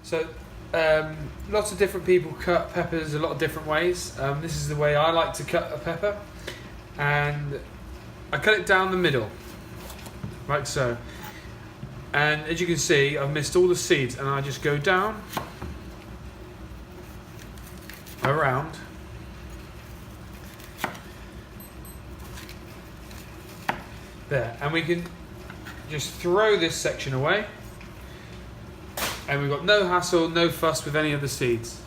So lots of different people cut peppers a lot of different ways. This is the way I like to cut a pepper, and I cut it down the middle, like so. And as you can see, I've missed all the seeds, and I just go down, around, there, and we can just throw this section away, and we've got no hassle, no fuss with any of the seeds.